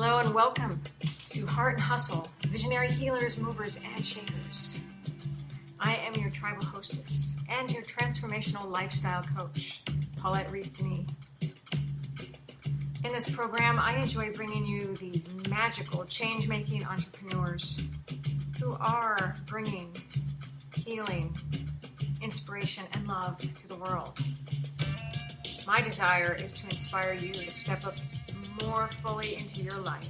Hello and welcome to Heart and Hustle, Visionary Healers, Movers, and Shakers. I am your tribal hostess and your transformational lifestyle coach, Paulette Rees-Denis. In this program, I enjoy bringing you these magical change-making entrepreneurs who are bringing healing, inspiration, and love to the world. My desire is to inspire you to step up more fully into your life,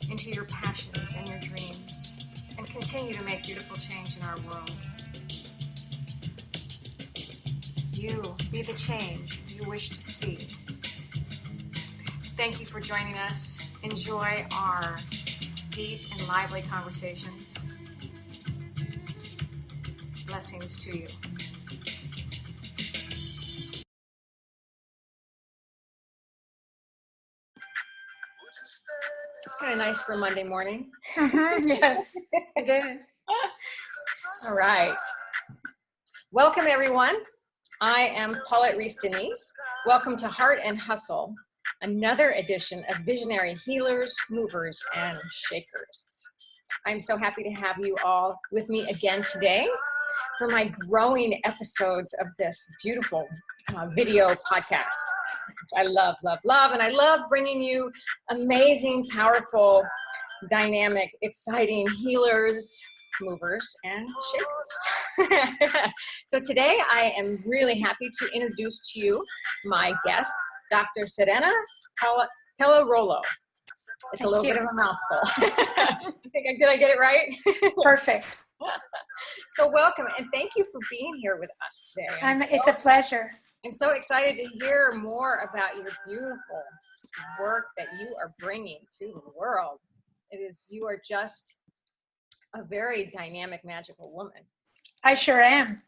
into your passions and your dreams, and continue to make beautiful change in our world. You be the change you wish to see. Thank you for joining us. Enjoy our deep and lively conversations. Blessings to you. It's kind of nice for Monday morning. Yes, it is. All right. Welcome, everyone. I am Paulette Rees-Denis. Welcome to Heart and Hustle, another edition of Visionary Healers, Movers, and Shakers. I'm so happy to have you all with me again today for my growing episodes of this beautiful video podcast. I love, and I love bringing you amazing, powerful, dynamic, exciting healers, movers, and shakers. So today I am really happy to introduce to you my guest, Dr. Sirena Pellarolo. It's a little bit of a mouthful. Did I get it right? Perfect. So welcome, and thank you for being here with us today. It's a pleasure. I'm so excited to hear more about your beautiful work that you are bringing to the world. You are just a very dynamic, magical woman. I sure am.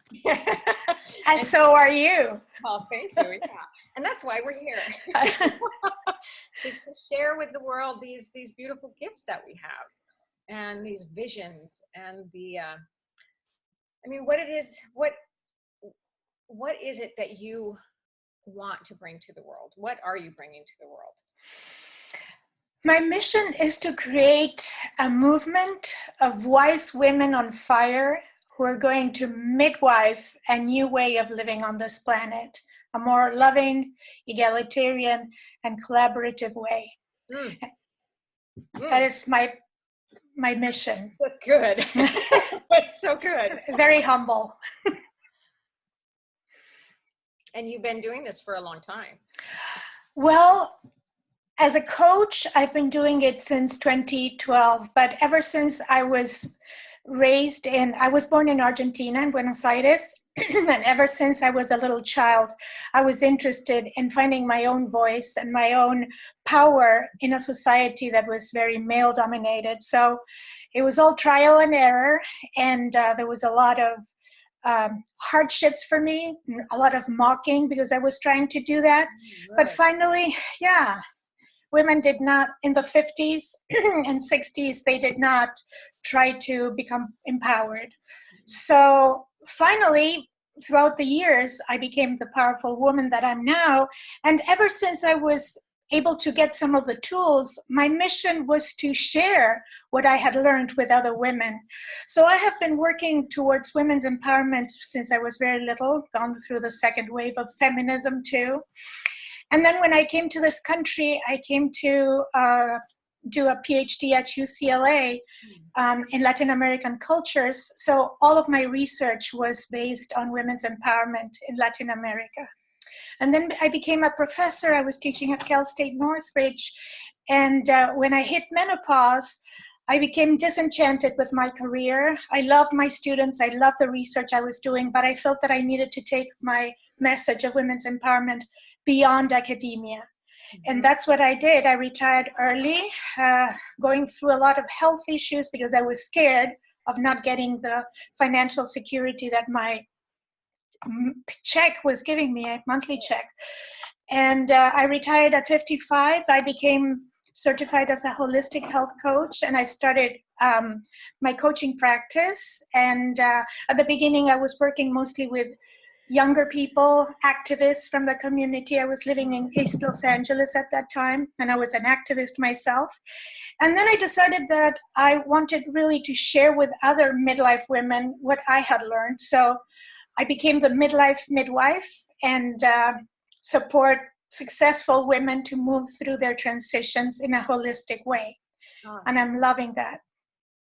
And so are you. Oh, thank you. Yeah. And that's why we're here. to share with the world these beautiful gifts that we have and these visions and what is it that you want to bring to the world? What are you bringing to the world? My mission is to create a movement of wise women on fire who are going to midwife a new way of living on this planet, a more loving, egalitarian, and collaborative way. That is my mission. That's good. That's so good. Very humble. And you've been doing this for a long time. Well, as a coach, I've been doing it since 2012, but ever since I was born in Argentina, in Buenos Aires, and ever since I was a little child, I was interested in finding my own voice and my own power in a society that was very male-dominated. So it was all trial and error, and there was a lot of hardships for me, a lot of mocking because I was trying to do that. Right. But finally, women did not, in the 50s and 60s, they did not try to become empowered. So finally, throughout the years, I became the powerful woman that I'm now. And ever since I was able to get some of the tools, my mission was to share what I had learned with other women. So I have been working towards women's empowerment since I was very little, gone through the second wave of feminism too. And then when I came to this country, I came to do a PhD at UCLA in Latin American cultures. So all of my research was based on women's empowerment in Latin America. And then I became a professor. I was teaching at Cal State Northridge. And when I hit menopause, I became disenchanted with my career. I loved my students. I loved the research I was doing, but I felt that I needed to take my message of women's empowerment beyond academia. Mm-hmm. And that's what I did. I retired early, going through a lot of health issues because I was scared of not getting the financial security that my check was giving me, a monthly check. And I retired at 55. I became certified as a holistic health coach, and I started my coaching practice. And at the beginning, I was working mostly with younger people, activists from the community. I was living in East Los Angeles at that time, and I was an activist myself. And then I decided that I wanted really to share with other midlife women what I had learned. So I became the midlife midwife and support successful women to move through their transitions in a holistic way. Oh, and I'm loving that.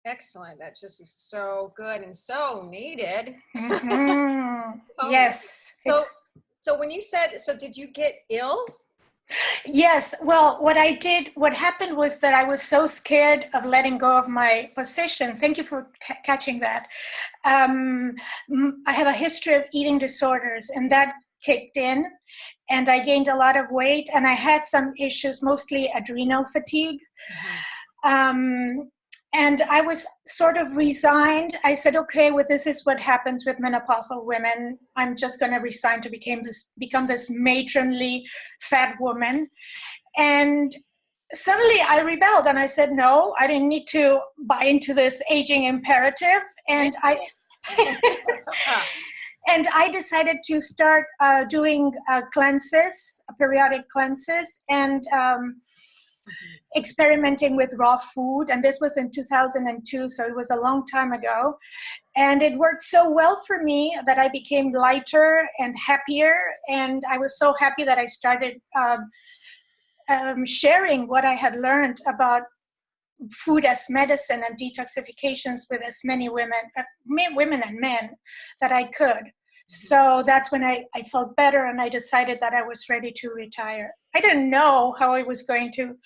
excellent. That just is so good and so needed. Mm-hmm. Yes. So when you said, so did you get ill? Yes. Well, what happened was that I was so scared of letting go of my position. Thank you for catching that. I have a history of eating disorders, and that kicked in, and I gained a lot of weight, and I had some issues, mostly adrenal fatigue. And I was sort of resigned. I said, okay, well, this is what happens with menopausal women. I'm just going to resign to become this matronly fat woman. And suddenly I rebelled and I said, no, I didn't need to buy into this aging imperative. And and I decided to start doing cleanses, periodic cleanses, and experimenting with raw food. And this was in 2002, so it was a long time ago. And it worked so well for me that I became lighter and happier. And I was so happy that I started sharing what I had learned about food as medicine and detoxifications with as many women and men that I could. So that's when I felt better, and I decided that I was ready to retire. I didn't know how I was going to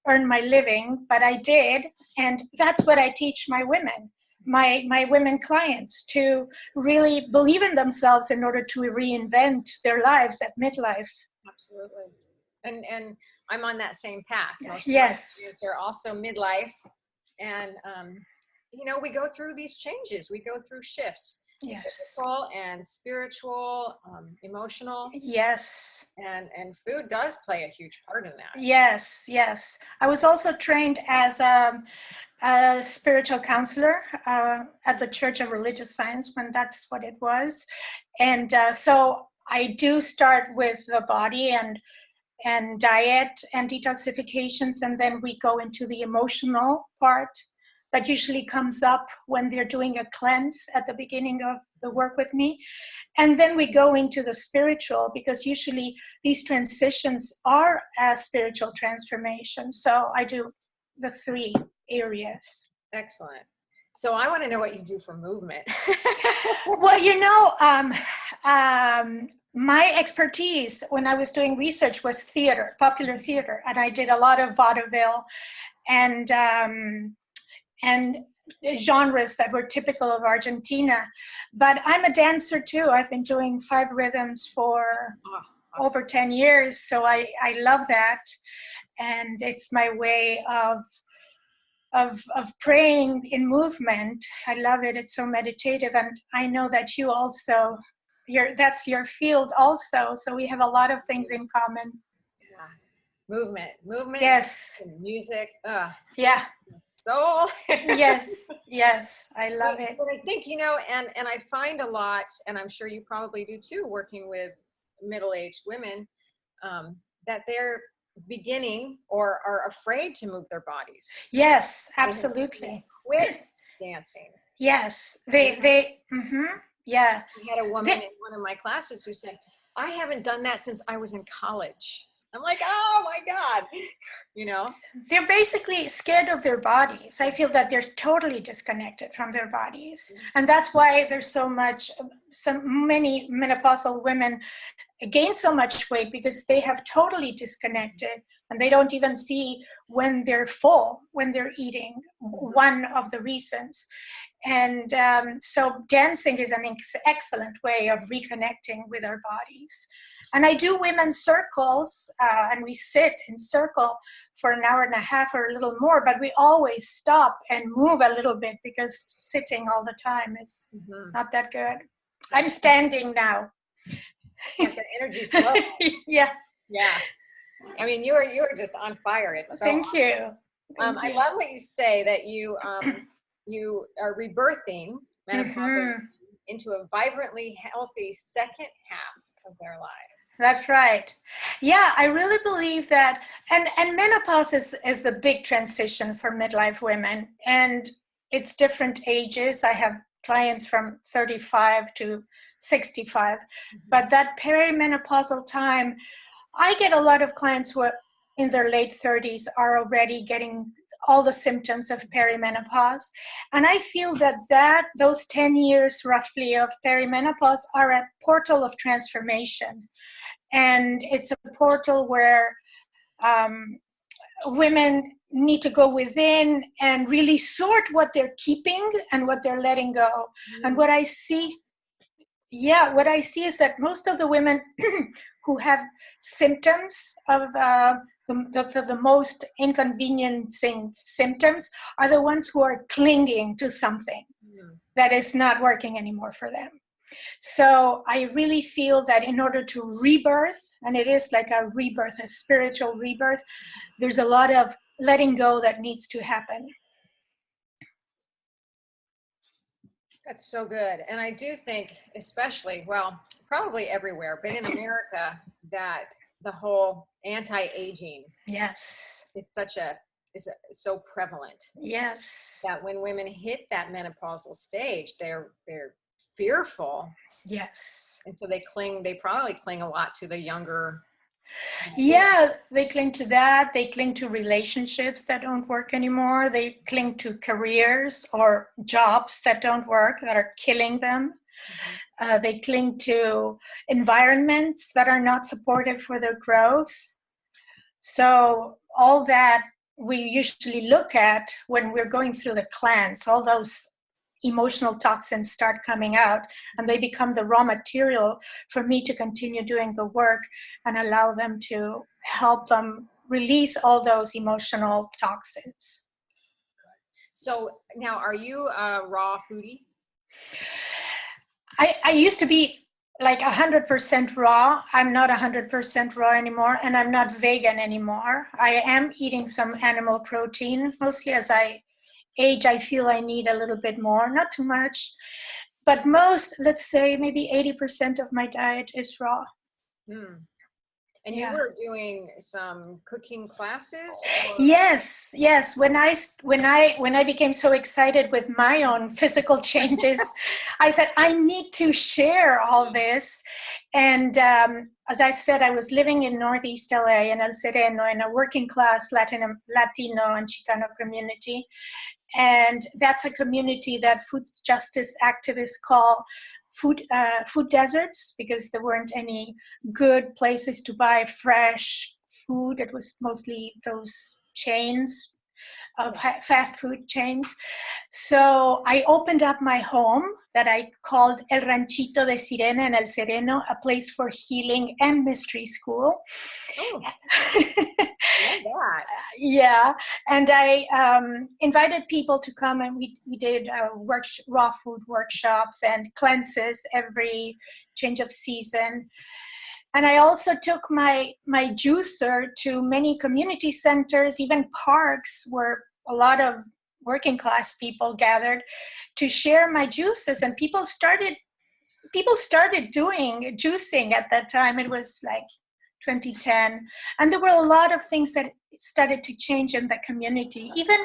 earn my living, but I did. And that's what I teach my women, my women clients, to really believe in themselves in order to reinvent their lives at midlife. Absolutely. And I'm on that same path. Most yes. They're also midlife. And, we go through these changes. We go through shifts. Yes. Physical and spiritual, emotional. Yes. And food does play a huge part in that. Yes, yes. I was also trained as a spiritual counselor at the Church of Religious Science, when that's what it was. And so I do start with the body and diet and detoxifications, and then we go into the emotional part that usually comes up when they're doing a cleanse at the beginning of the work with me. And then we go into the spiritual, because usually these transitions are a spiritual transformation. So I do the 3 areas. Excellent. So I want to know what you do for movement. Well, my expertise when I was doing research was theater, popular theater, and I did a lot of vaudeville and genres that were typical of Argentina. But I'm a dancer too. I've been doing 5 rhythms for over 10 years, so I love that, and it's my way of praying in movement. I love it. It's so meditative, and I know that you also, that's your field also, so we have a lot of things in common. Movement, yes, and music, yeah, soul. yes, I love it. But I think, and I find a lot, and I'm sure you probably do too, working with middle-aged women, that they're beginning or are afraid to move their bodies. Yes, absolutely. Quit dancing. Yes, they yeah. I had a woman in one of my classes who said, I haven't done that since I was in college. I'm like, oh my God, They're basically scared of their bodies. I feel that they're totally disconnected from their bodies. And that's why there's so many menopausal women gain so much weight, because they have totally disconnected, and they don't even see when they're full, when they're eating, one of the reasons. And so dancing is an excellent way of reconnecting with our bodies. And I do women's circles, and we sit in circle for an hour and a half or a little more, but we always stop and move a little bit, because sitting all the time is not that good. I'm standing now. Get the energy flow. Yeah. I mean, you are just on fire. It's so Thank awesome. you. I love what you say, that you you are rebirthing menopausal into a vibrantly healthy second half of their lives. That's right. Yeah, I really believe that. And menopause is the big transition for midlife women. And it's different ages. I have clients from 35 to 65. But that perimenopausal time, I get a lot of clients who are in their late 30s are already getting all the symptoms of perimenopause. And I feel that those 10 years roughly of perimenopause are a portal of transformation. And it's a portal where women need to go within and really sort what they're keeping and what they're letting go. And what I see is that most of the women who have symptoms of the most inconveniencing symptoms are the ones who are clinging to something that is not working anymore for them. So I really feel that in order to rebirth, and it is like a rebirth, a spiritual rebirth, there's a lot of letting go that needs to happen. That's so good. And I do think, especially, well, probably everywhere, but in America, that the whole anti-aging, Yes, is so prevalent. yes, That when women hit that menopausal stage, they're fearful. yes. And so they probably cling a lot to the younger. Yeah, they cling to that. They cling to relationships that don't work anymore. They cling to careers or jobs that don't work, that are killing them. They cling to environments that are not supportive for their growth. So all that we usually look at when we're going through the cleanse, all those emotional toxins start coming out, and they become the raw material for me to continue doing the work and allow them to help them release all those emotional toxins. So now, are you a raw foodie? I used to be like 100% raw. I'm not 100% raw anymore, and I'm not vegan anymore. I am eating some animal protein, mostly as I age. I feel I need a little bit more, not too much, but let's say maybe 80% of my diet is raw. And you were doing some cooking classes? Yes. When I became so excited with my own physical changes, I said I need to share all this. And as I said, I was living in Northeast LA in El Sereno in a working class Latino and Chicano community. And that's a community that food justice activists call food deserts, because there weren't any good places to buy fresh food. It was mostly those chains of fast food chains. So I opened up my home that I called El Ranchito de Sirena en El Sereno, a place for healing and mystery school. Oh, I love that. Yeah, and I invited people to come, and we did raw food workshops and cleanses every change of season. And I also took my juicer to many community centers, even parks where a lot of working class people gathered to share my juices. And people started doing juicing at that time. It was like 2010. And there were a lot of things that started to change in the community. Even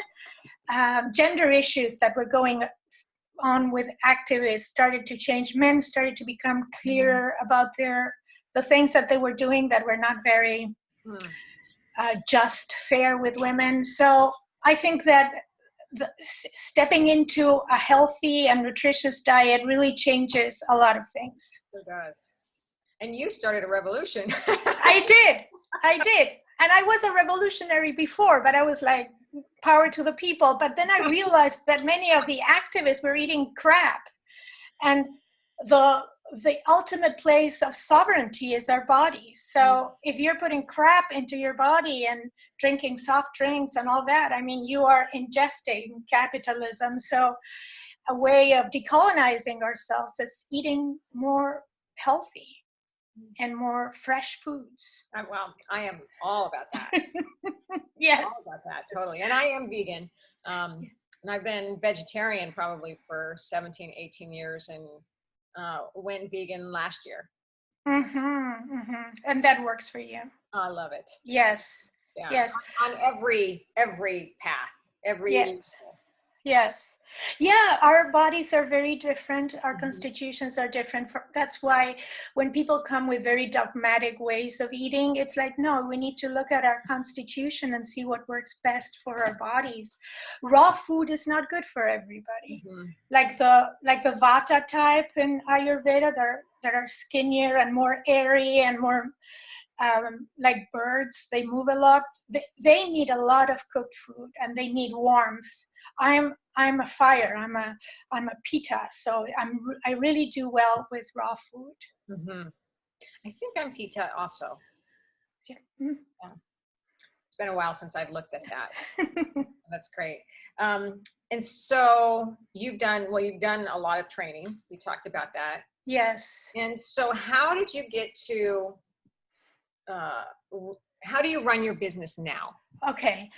gender issues that were going on with activists started to change. Men started to become clearer about the things that they were doing that were not very just fair with women. So I think that stepping into a healthy and nutritious diet really changes a lot of things. It does. And you started a revolution. I did. And I was a revolutionary before, but I was like, power to the people. But then I realized that many of the activists were eating crap. And the ultimate place of sovereignty is our bodies. So if you're putting crap into your body and drinking soft drinks and all that, I mean, you are ingesting capitalism. So a way of decolonizing ourselves is eating more healthy and more fresh foods. Well, I am all about that. Yes. All about that, totally. And I am vegan. And I've been vegetarian probably for 17, 18 years. And went vegan last year. And that works for you. I love it. Yes. Yeah. Yes. On every path, every. Yes. Yes. Yeah, our bodies are very different. Our constitutions are different. That's why when people come with very dogmatic ways of eating, it's like, no, we need to look at our constitution and see what works best for our bodies. Raw food is not good for everybody. Like the Vata type in Ayurveda, that are skinnier and more airy and more like birds. They move a lot. They need a lot of cooked food and they need warmth. I'm a fire. I'm a pitta, so I really do well with raw food. I think I'm pitta also. Yeah. It's been a while since I've looked at that. That's great. And so you've done a lot of training. We talked about that. Yes. And so how did you get to? How do you run your business now? Okay,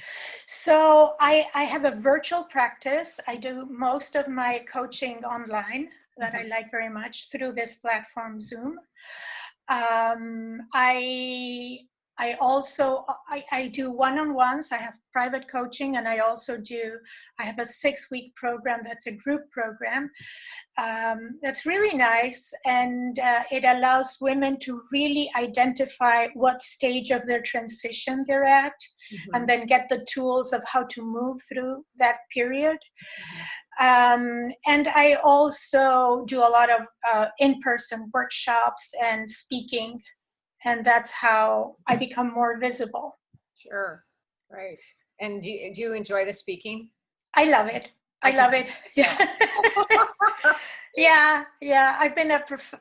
so I have a virtual practice. I do most of my coaching online that I like very much through this platform, Zoom. I also do one-on-ones. I have private coaching, and I have a 6-week program that's a group program. That's really nice, and it allows women to really identify what stage of their transition they're at, and then get the tools of how to move through that period. And I also do a lot of in-person workshops and speaking, and that's how I become more visible. Sure, right. And do you enjoy the speaking? I love it. I love it. Yeah. Yeah.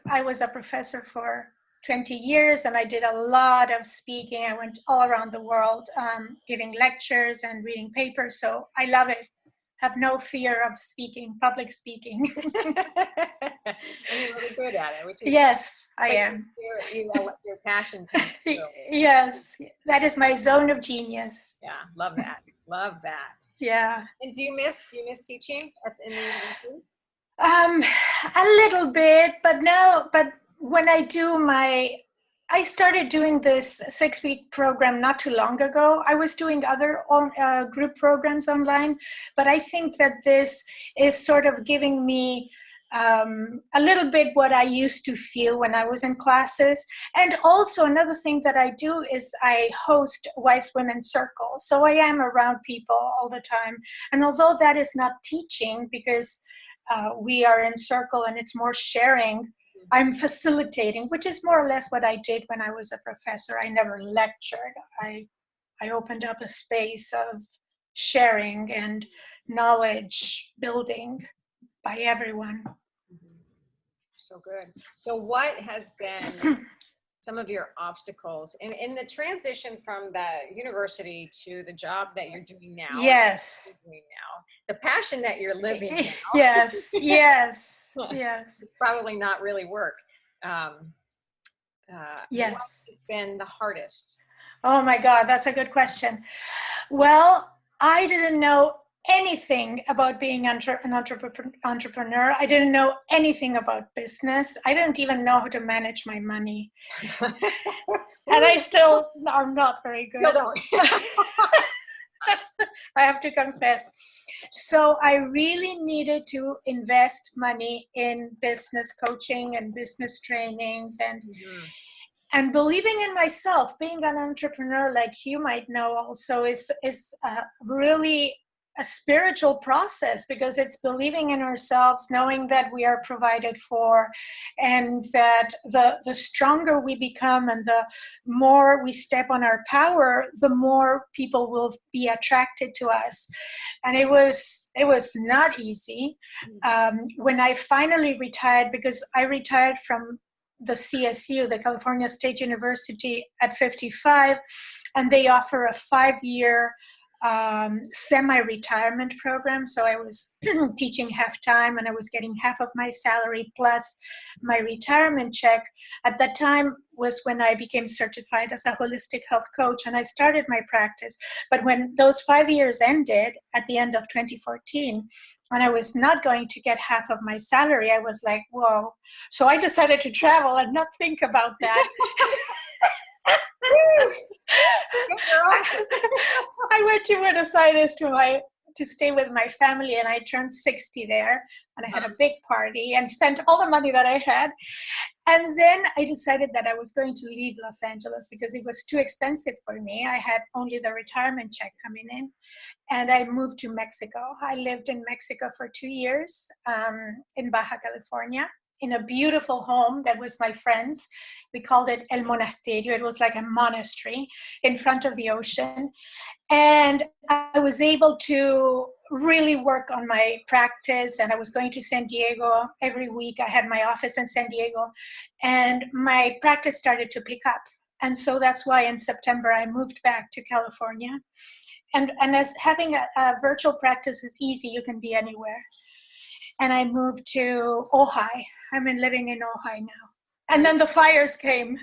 I was a professor for 20 years, and I did a lot of speaking. I went all around the world giving lectures and reading papers. So I love it. Have no fear of public speaking. And you're really good at it, which is yes, I am. Your passion. Yes, that is my zone of genius. Yeah, love that. Love that. Yeah. And do you miss teaching in the university? A little bit, but when I started doing this 6-week program not too long ago. I was doing other group programs online, but I think that this is sort of giving me a little bit what I used to feel when I was in classes. And also another thing that I do is I host Wise Women Circles. So I am around people all the time. And although that is not teaching, because we are in circle and it's more sharing, I'm facilitating, which is more or less what I did when I was a professor. I never lectured. I opened up a space of sharing and knowledge building by everyone. So good. So what has been some of your obstacles in the transition from the university to the job that you're doing now? Yes. The passion that you're living now. Yes. Yes. Yes. It's probably not really work. Yes. What's been the hardest? Oh my God, that's a good question. Well, I didn't know anything about being an entrepreneur. I didn't know anything about business. I didn't even know how to manage my money. And I still am not very good. No, don't. I have to confess. So I really needed to invest money in business coaching and business trainings and believing in myself. Being an entrepreneur, like you might know also, is really a spiritual process, because it's believing in ourselves, knowing that we are provided for, and that the stronger we become and the more we step on our power, the more people will be attracted to us. And it was not easy. When I finally retired, because I retired from the CSU, the California State University, at 55, and they offer a 5-year semi-retirement program. So I was teaching half-time and I was getting half of my salary plus my retirement check. At that time was when I became certified as a holistic health coach and I started my practice. But when those 5 years ended at the end of 2014, and I was not going to get half of my salary, I was like, whoa. So I decided to travel and not think about that. I went to Buenos Aires to stay with my family, and I turned 60 there, and I had a big party and spent all the money that I had. And then I decided that I was going to leave Los Angeles because it was too expensive for me. I had only the retirement check coming in, and I moved to Mexico. I lived in Mexico for 2 years in Baja California, in a beautiful home that was my friend's. We called it El Monasterio. It was like a monastery in front of the ocean. And I was able to really work on my practice, and I was going to San Diego every week. I had my office in San Diego, and my practice started to pick up. And so that's why in September I moved back to California. And as having a virtual practice is easy, you can be anywhere. And I moved to Ojai. I've been living in Ojai now. And then the fires came.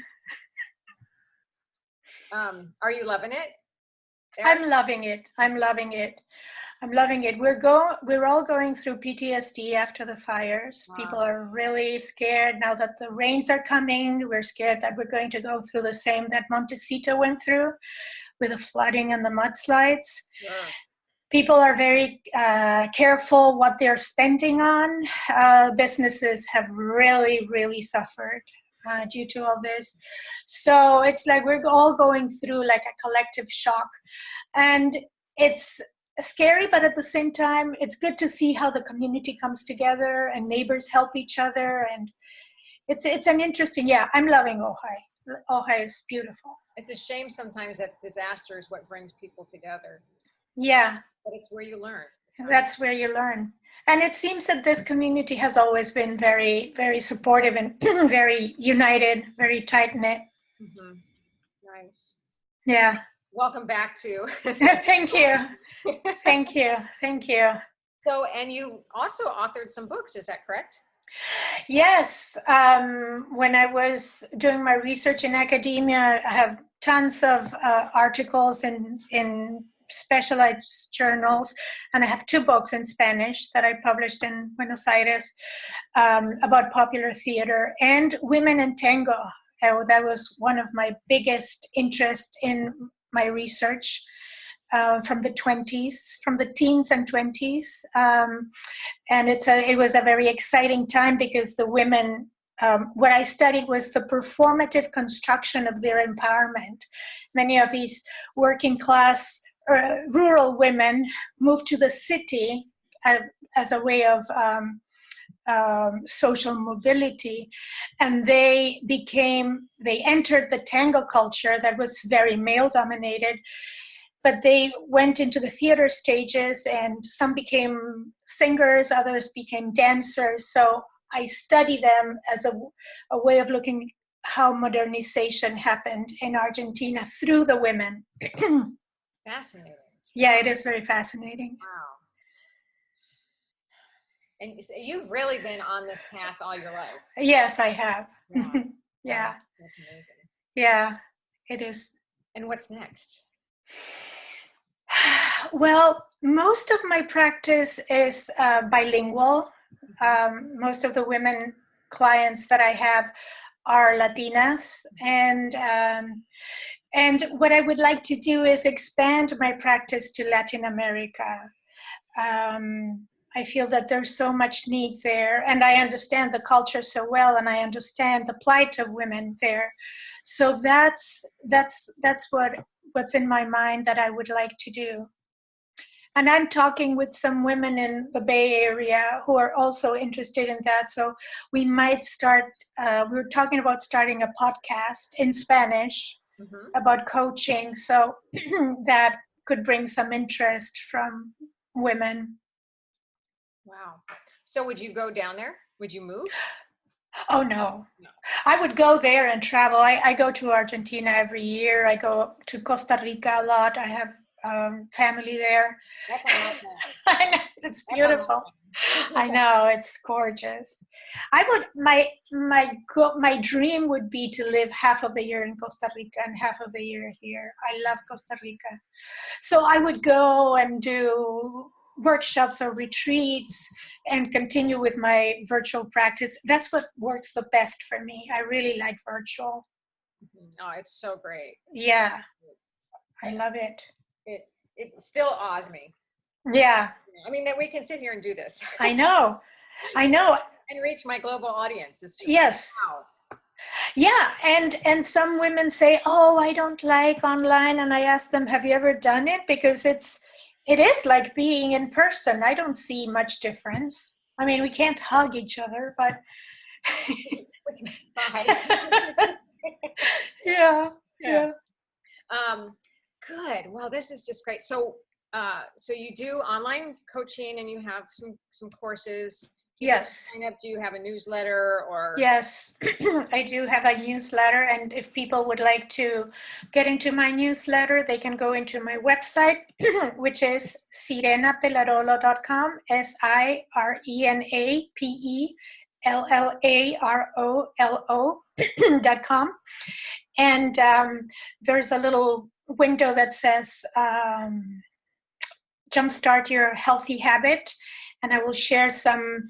Are you loving it? I'm loving it. I'm loving it. I'm loving it. We're all going through PTSD after the fires. Wow. People are really scared now that the rains are coming. We're scared that we're going to go through the same that Montecito went through with the flooding and the mudslides. Sure. People are very careful what they're spending on. Businesses have really, really suffered due to all this. So it's like we're all going through like a collective shock. And it's scary, but at the same time, it's good to see how the community comes together and neighbors help each other. And it's an interesting, I'm loving Ojai. Ojai is beautiful. It's a shame sometimes that disaster is what brings people together. Yeah. But it's where you learn. That's where you learn. And it seems that this community has always been very, very supportive and very united, very tight-knit. Mm-hmm. Nice. Yeah. Welcome back to. Thank you. Thank you. Thank you. So, and you also authored some books, is that correct? Yes. When I was doing my research in academia, I have tons of articles in specialized journals, and I have 2 books in Spanish that I published in Buenos Aires about popular theater and women in tango. That was one of my biggest interests in my research from the teens and 20s. And it was a very exciting time because the women, what I studied was the performative construction of their empowerment. Many of these working class rural women moved to the city as a way of social mobility, and they entered the tango culture that was very male dominated, but they went into the theater stages, and some became singers, others became dancers. So I study them as a way of looking how modernization happened in Argentina through the women. Fascinating. Yeah, it is very fascinating. Wow. And you've really been on this path all your life. Yes, I have. Wow. Yeah. That's amazing. Yeah, it is. And what's next? Well, most of my practice is bilingual. Most of the women clients that I have are Latinas, and what I would like to do is expand my practice to Latin America. I feel that there's so much need there, and I understand the culture so well, and I understand the plight of women there. So that's what's in my mind that I would like to do. And I'm talking with some women in the Bay Area who are also interested in that. So we might start, we're talking about starting a podcast in Spanish about coaching. So that could bring some interest from women. Wow. So would you go down there? Would you move? Oh, no. I would go there and travel. I go to Argentina every year. I go to Costa Rica a lot. I have family there. That's on my plan. I know, it's beautiful. I know, it's gorgeous. I would my dream would be to live half of the year in Costa Rica and half of the year here. I love Costa Rica. So I would go and do workshops or retreats and continue with my virtual practice. That's what works the best for me. I really like virtual. Oh, it's so great. Yeah, I love it. It still awes me. Yeah. I mean, that we can sit here and do this. I know. And reach my global audience. It's just yes. Wow. Yeah, and some women say, "Oh, I don't like online," and I ask them, "Have you ever done it?" Because it is like being in person. I don't see much difference. I mean, we can't hug each other, but yeah. Good. Well, this is just great. So you do online coaching and you have some courses. Yes. Sign up. Do you have a newsletter or? Yes, I do have a newsletter, and if people would like to get into my newsletter, they can go into my website, which is sirenapellarolo.com, SIRENAPELLAROLO.com. And there's a little window that says jumpstart your healthy habit, and I will share some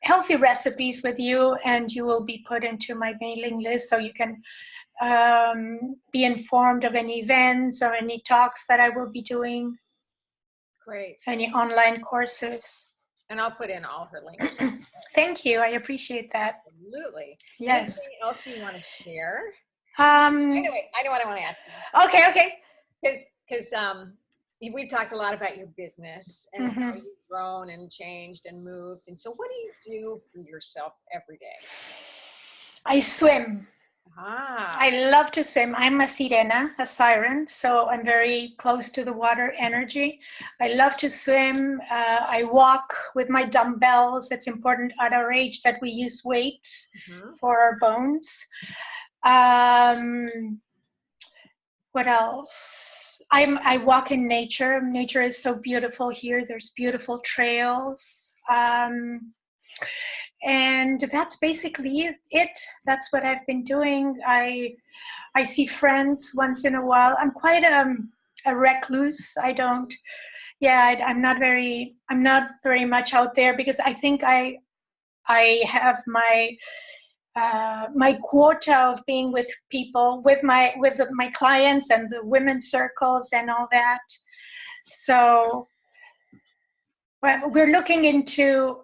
healthy recipes with you, and you will be put into my mailing list so you can be informed of any events or any talks that I will be doing. Great. Any online courses. And I'll put in all her links. Thank you. I appreciate that. Absolutely. Yes. Anything else you want to share? Anyway, I know what I want to ask you. Okay. Because we've talked a lot about your business and how you've grown and changed and moved. And so what do you do for yourself every day? I swim. I love to swim. I'm a sirena, a siren, so I'm very close to the water energy. I love to swim. I walk with my dumbbells. It's important at our age that we use weight for our bones. What else? I walk in nature. Nature is so beautiful here. There's beautiful trails. And that's basically it. That's what I've been doing. I see friends once in a while. I'm quite a recluse. I'm not very much out there because I think I have my my quota of being with people, with my clients and the women's circles and all that. So we're looking into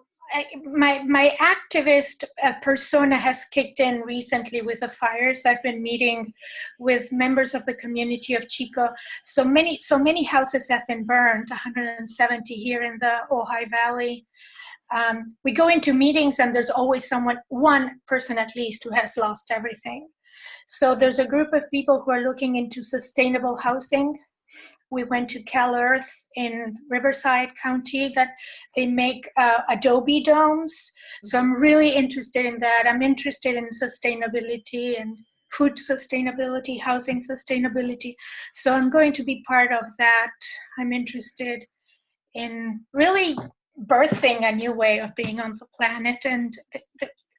my activist persona has kicked in recently with the fires. I've been meeting with members of the community of Chico. So many houses have been burned, 170 here in the Ojai Valley. We go into meetings and there's always one person at least who has lost everything. So there's a group of people who are looking into sustainable housing. We went to CalEarth in Riverside County that they make adobe domes. So I'm really interested in that. I'm interested in sustainability and food sustainability, housing sustainability. So I'm going to be part of that. I'm interested in really birthing a new way of being on the planet. And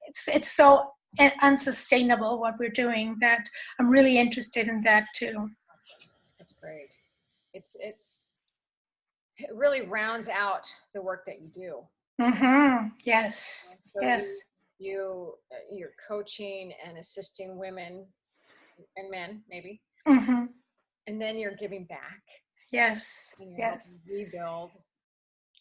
it's so unsustainable what we're doing that I'm really interested in that too. That's great. It really rounds out the work that you do. Yes. So yes. You're coaching and assisting women and men, maybe. And then you're giving back. Yes. Yes.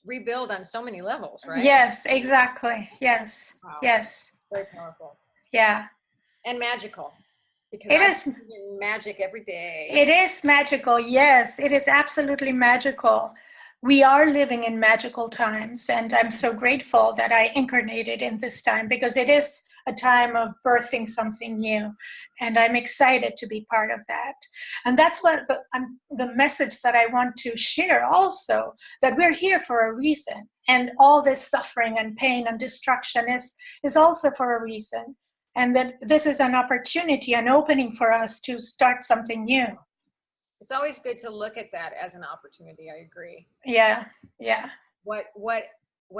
Rebuild on so many levels, right? Yes, exactly. Yes. Wow. Yes. Very powerful. Yeah. And magical. Because it is magic every day. It is magical. Yes, it is absolutely magical. We are living in magical times, and I'm so grateful that I incarnated in this time because it is a time of birthing something new, and I'm excited to be part of that. And that's what the message that I want to share also, that we're here for a reason, and all this suffering and pain and destruction is also for a reason. And that this is an opportunity, an opening for us to start something new. it's always good to look at that as an opportunity. I agree. Yeah. Yeah. What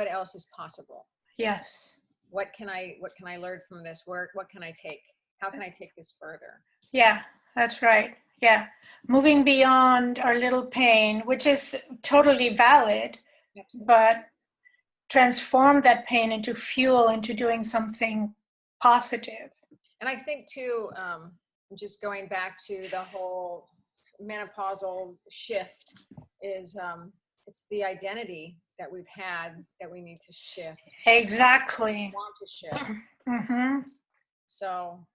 else is possible? Yes. What can I learn from this work? What can I take? How can I take this further? Yeah, that's right. Yeah. Moving beyond our little pain, which is totally valid, Absolutely. but transform that pain into fuel, into doing something positive. And I think too, just going back to the whole menopausal shift is, it's the identity that we've had that we need to shift. Exactly. We want to shift. Mm-hmm. So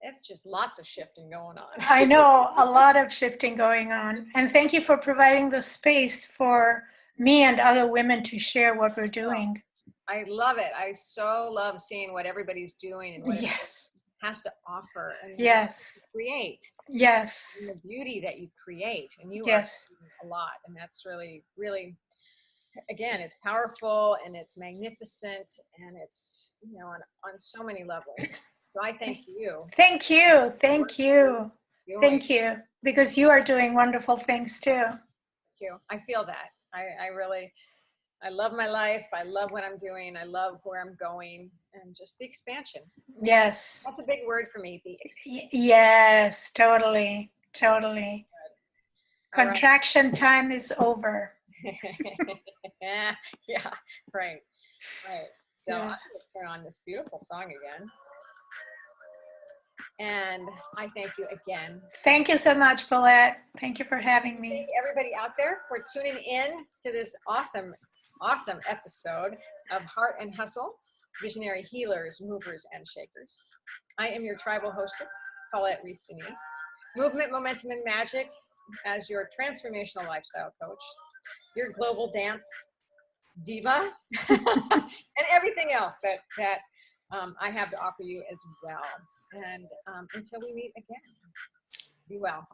it's just lots of shifting going on. I know, a lot of shifting going on. And thank you for providing the space for me and other women to share what we're doing. I love it. I so love seeing what everybody's doing and what it has to offer and Yes. create. Yes. And the beauty that you create, and you Yes. are doing a lot, and that's really, really, again, it's powerful and it's magnificent, and it's, you know, on so many levels. So I thank you. Thank you. Thank you. Thank you. Because you are doing wonderful things too. Thank you. I feel that. I really, I love my life. I love what I'm doing. I love where I'm going, and just the expansion. Yes. That's a big word for me. Yes, totally. Totally. All Contraction right. time is over. Yeah, right. So Yeah. I'm going to turn on this beautiful song again. And I thank you again. Thank you so much, Paulette. Thank you for having me. Thank everybody out there for tuning in to this awesome episode of Heart and Hustle, Visionary Healers, Movers, and Shakers. I am your tribal hostess, Paulette Rees-Denis. Movement, Momentum, and Magic as your transformational lifestyle coach, your global dance diva, and everything else that I have to offer you as well. And until we meet again, be well.